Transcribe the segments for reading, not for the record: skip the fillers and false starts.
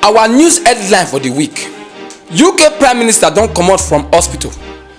Our news headline for the week: UK Prime Minister don comot from hospital.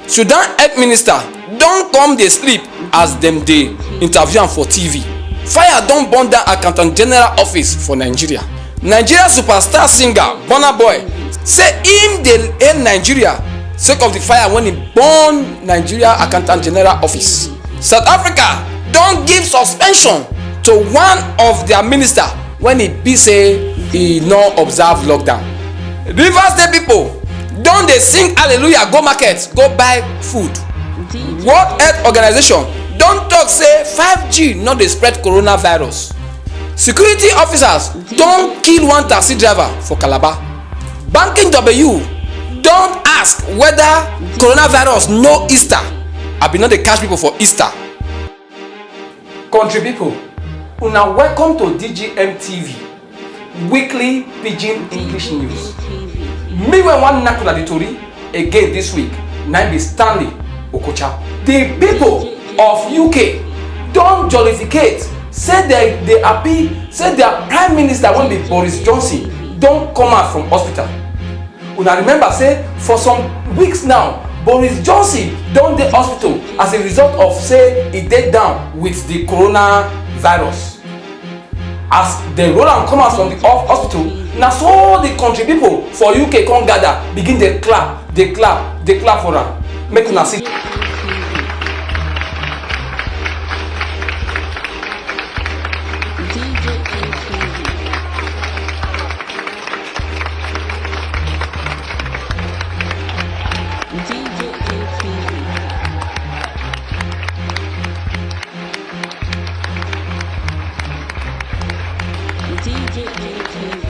Sudan Health Minister don come dey sleep as dem dey interview am for TV. Fire don burn down Accountant General office for Nigeria. Nigeria superstar singer Burna Boy say im dey hail Nigeria sake of the fire when e burn Nigeria Accountant General office. South Africa don give suspension to one of their minister when e be say e no observe lockdown. Rivers State pipo don dey sing hallelujah go market go buy food. World Health Organization don talk say 5G no dey spread coronavirus. Security officers don kill one taxi driver for Calabar. Banking W don ask whether coronavirus know Easter abi no dey catch people for Easter. Country people, una welcome to DGM TV weekly pidgin English news. Me wey wan knack una the tori again this week na be Stanley Okocha. The people of UK don jollificate say they dey happy say their prime minister wey be Boris Johnson don come out from hospital. Una remember say for some weeks now Boris Johnson don dey hospital as a result of say e dey down with the coronavirus. As dem roll am come out from the hospital, na so the country people for UK come gather begin dey clap for am. Make una see.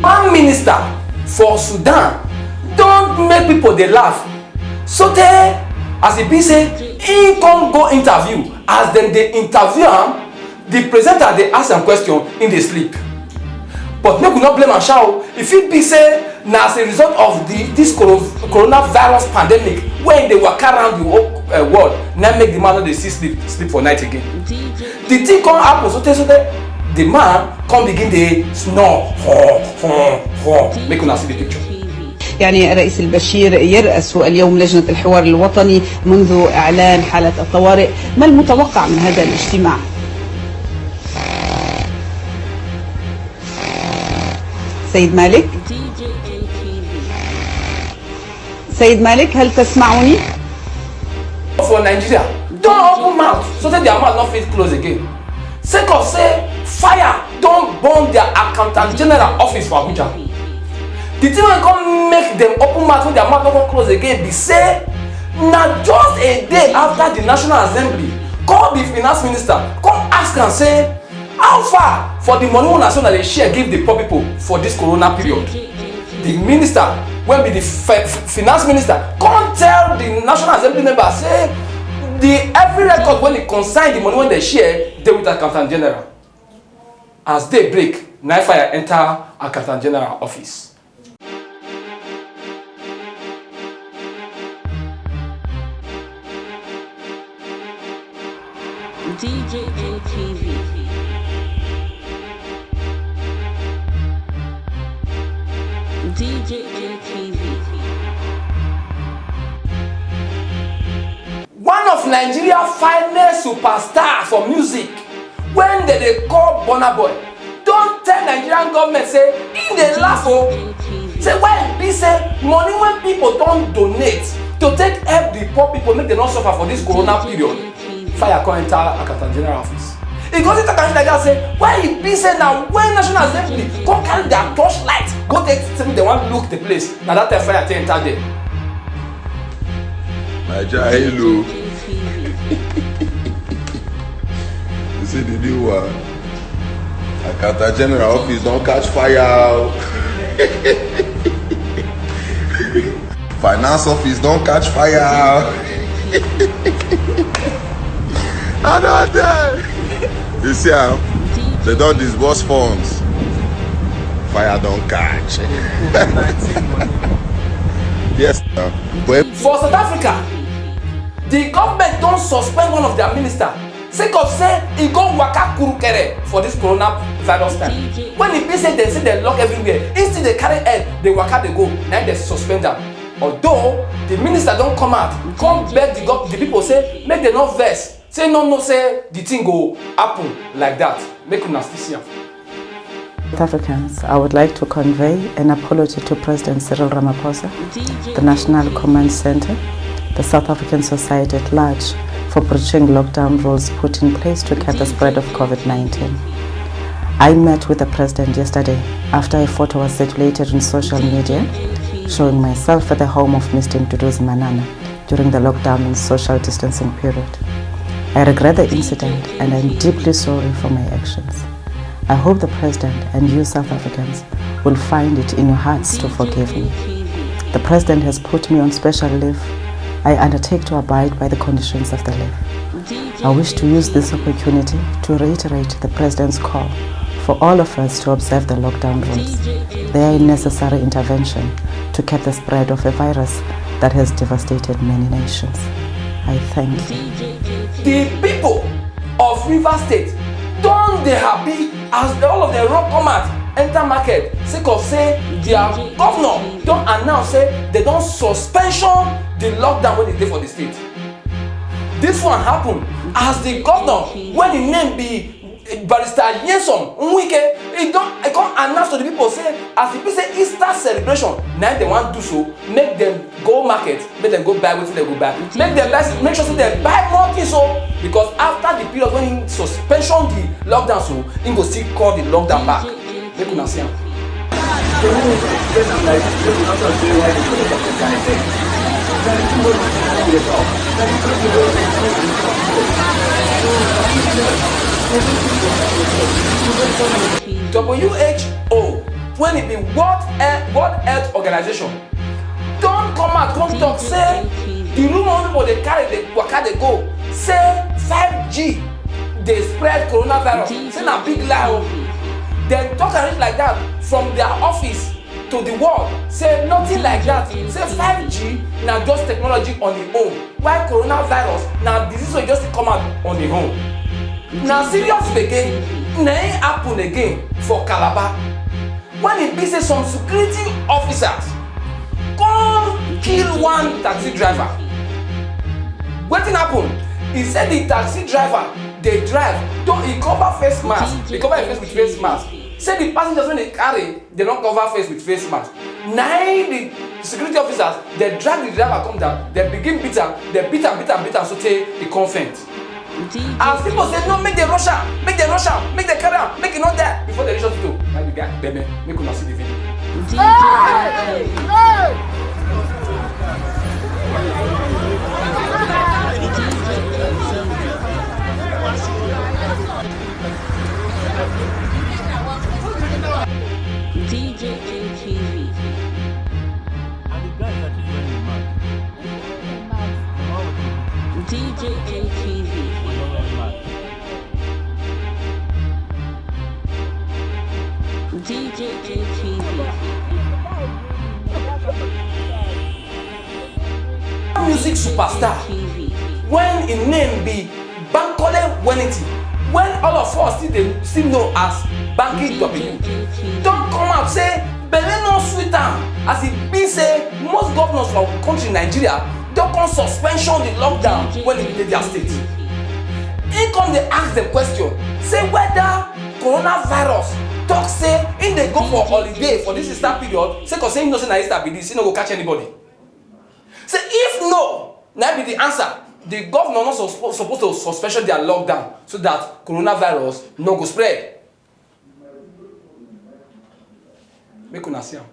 One minister for Sudan don make people dey laugh sotey as e be say im come go interview. As dem dey interview am, the presenter dey ask am question, im dey sleep. But make we no blame am sha o. E fit be say na as a result of this coronavirus pandemic wey dey waka around the whole world na make the man no dey sleep for night again. The thing come happen sotey the man come begin dey snore. Make una see the picture. يعني الرئيس البشير يرأس اليوم لجنة الحوار الوطني منذ إعلان حالة الطوارئ. ما المتوقع من هذا الاجتماع؟ سيد مالك؟ سيد مالك هل تسمعني؟ For Nigeria, don't open mouth so that their mouth not fit close again. Sake of say fire don burn their Accountant General office for Abuja. The thing wey come make them open mouth when their mouth no come close again be say na just a day after the National Assembly call the finance minister come ask am say how far for the money una say una dey share give the poor people for this corona period. The minister wey be the finance minister come tell the National Assembly member say the every record when e concern the money wey dem share dey with Accountant General. As day break, na fire enter Accountant General office. DGM-TV. DGM-TV. One of Nigeria's finest superstars for music, when they call Burna Boy, don tell Nigerian government say im dey laugh o. Say why e be say money when people don donate to take help the poor people make dem no suffer for this corona period. Fire come enter Accountant General office. E go see Accountant General say why e be say na when National Assembly come carry their torchlight go take say they wan look the place, na that time fire take enter there. Naija hello. You see the new one. Accountant General office don catch fire. Finance office don catch fire. I don't know. You see how they don't disburse funds. Fire don't catch. Yes. For South Africa, the government don't suspend one of their ministers. Sake of say he go waka kurukere for this coronavirus virus time. When e be say they lock everywhere, instead they carry head, they waka dey go, na they suspend am. Although the minister don come out, come beg the people say make dem no vex, say no say the thing go happen like that. Make una still see am. South Africans, I would like to convey an apology to President Cyril Ramaphosa, the National Command Center, the South African society at large for breaching lockdown rules put in place to curb the spread of COVID-19. I met with the President yesterday after a photo was circulated on social media showing myself at the home of Mr. Mduduzi Manana during the lockdown and social distancing period. I regret the incident and I'm deeply sorry for my actions. I hope the President and you South Africans will find it in your hearts to forgive me. The President has put me on special leave. I undertake to abide by the conditions of the leave. I wish to use this opportunity to reiterate the President's call for all of us to observe the lockdown rules. They are a necessary intervention to curb the spread of a virus that has devastated many nations. I thank you. The people of Rivers State don dey happy as all of them run come out enter market sake of say their governor don announce say they don suspension the lockdown wey dey for the state. This one happen as the governor wey im name be Barrister Nyesom Nwike, he come announce to the people say as e be say Easter celebration na dem wan do so, make dem go market, make dem go buy wetin dem go buy, make sure say dem buy more things so, because after the period when im suspension the lockdown so, im go still call the lockdown back. Make una see am. WHO, when it be World Health Organization, don come out come talk say the rumor people dey carry dey waka dey go say 5G dey spread coronavirus, say na big lie o. Dem talk am reach like that from their office to the world, say nothing like that, say 5G na just technology on e own, while coronavirus na disease wey just come out on e own. Na serious gbege na e happen again for Calabar when e be say some security officers come kill one taxi driver. Wetin happen? E say the taxi driver dey drive, though e cover face mask, e cover im face with face mask. Say the passengers wey dey carry dey no cover face with face mask. Na the security officers dey drag the driver come down, dey begin beat am so tey e come faint. As people say no, make them rush am, make them carry am, make e no die before they reach hospital. Na the guy bebe, make una see the video. DJ JTV. DJ JTV. DJ JTV. Music superstar when im name be Bankole Wenity, when all of us still know as Banky W, don come out say belle no sweet am as e be say most governors for country Nigeria don come suspension the lockdown when e dey their state. He come dey ask dem question say whether coronavirus talk say im dey go for holiday for this Easter period sake of say im know say na Easter be this, im no go catch anybody. Say if no, na be the answer. The governor no supposed to suspension their lockdown so that coronavirus no go spread. Make una see am.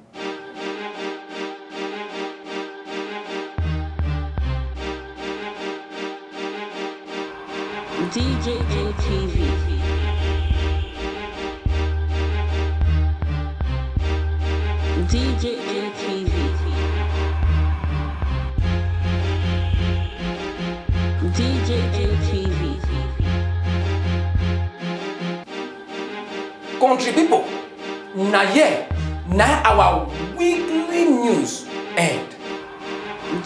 DJ JTV. DJ JTV. DJ JTV. Country people, na here na our weekly news end.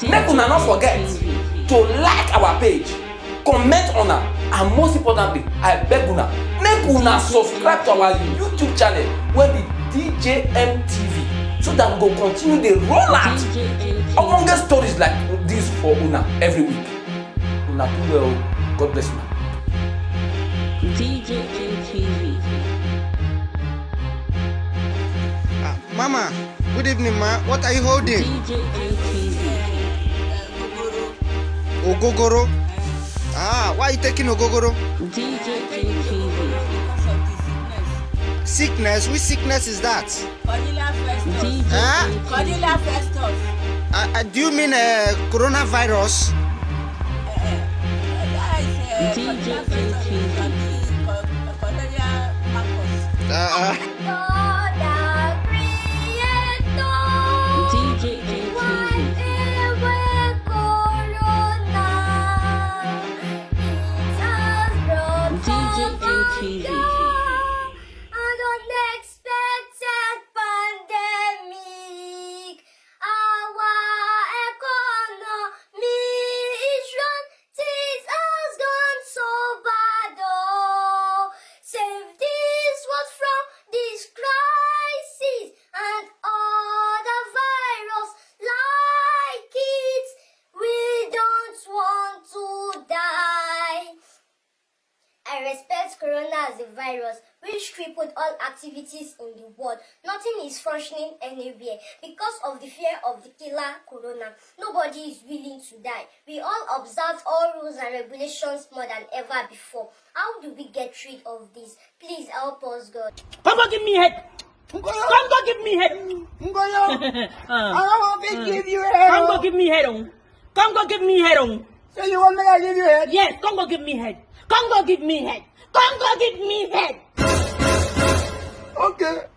Make una not forget to like our page, comment on am, And most importantly, I beg una, make una subscribe to our YouTube channel wey be DJM TV, so that we go continue dey roll out ogbonge stories like this for una every week. Una do well. God bless una. DJM Mama, good evening, ma. What are you holding? Ogogoro. Ah, why are you taking Ogogoro? Sickness? Which sickness is that? Cordelia Festus. Huh? Cordelia Festus. Do you mean coronavirus? DJ KTV. Cordelia Marcus. DJ KTV. DJ KTV. An unexpected pandemic. Our economy is run. Things has gone so bad. Oh, save this was from this crisis and other virus like it. We don't want to die. I respect corona as a virus which crippled all activities in the world. Nothing is functioning anywhere because of the fear of the killer corona. Nobody is willing to die. We all observe all rules and regulations more than ever before. How do we get rid of this? Please help us, God. Come go give me head. Come go give me head. I want to give you a head. Come go give me head on. Come go give me head on. So you want me to give you a head? Yes, come go give me head. Come go give me head. Come go give me head. Okay.